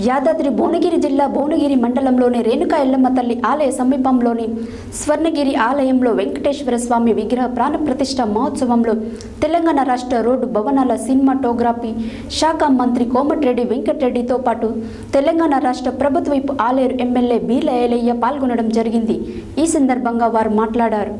యాదాద్రి భువనగిరి జిల్లా భువనగిరి మండలంలోని రేణుకా ఎల్లమ్మ తల్లి ఆలయ సమీపంలోని స్వర్ణగిరి ఆలయంలో వెంకటేశ్వర స్వామి విగ్రహ ప్రాణప్రతిష్ఠ మహోత్సవంలో తెలంగాణ రాష్ట్ర రోడ్డు భవనాల సినిమాటోగ్రఫీ శాఖ మంత్రి కోమటిరెడ్డి వెంకటరెడ్డితో పాటు తెలంగాణ రాష్ట్ర ప్రభుత్వ ఆలేరు ఎమ్మెల్యే బీర్ల ఏలయ్య పాల్గొనడం జరిగింది. ఈ సందర్భంగా వారు మాట్లాడారు.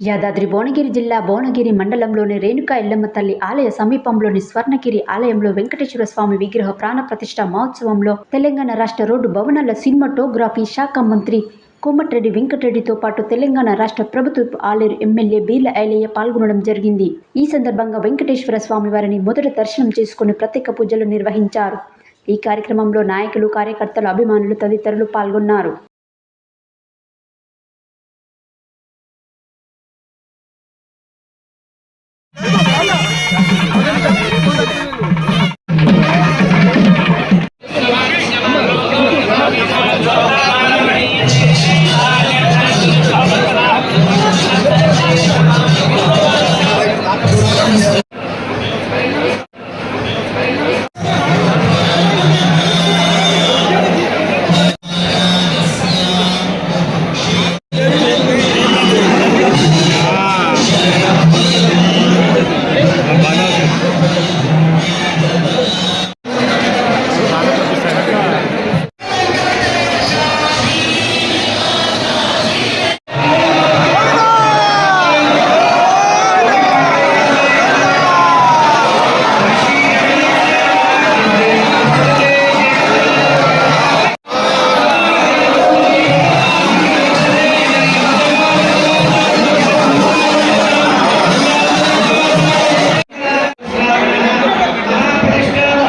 యాదాద్రి భువనగిరి జిల్లా భువనగిరి మండలంలోని రేణుకా ఎల్లమ్మ తల్లి ఆలయ సమీపంలోని స్వర్ణగిరి ఆలయంలో వెంకటేశ్వర స్వామి విగ్రహ ప్రాణప్రతిష్ఠ మహోత్సవంలో తెలంగాణ రాష్ట్ర రోడ్డు భవనాల సినిమాటోగ్రఫీ శాఖ మంత్రి కోమటిరెడ్డి వెంకటరెడ్డితో పాటు తెలంగాణ రాష్ట్ర ప్రభుత్వ ఆలేరు ఎమ్మెల్యే బీర్ల ఏలయ్య పాల్గొనడం జరిగింది. ఈ సందర్భంగా వెంకటేశ్వర స్వామి వారిని మొదట దర్శనం చేసుకుని ప్రత్యేక పూజలు నిర్వహించారు. ఈ కార్యక్రమంలో నాయకులు, కార్యకర్తలు, అభిమానులు తదితరులు పాల్గొన్నారు.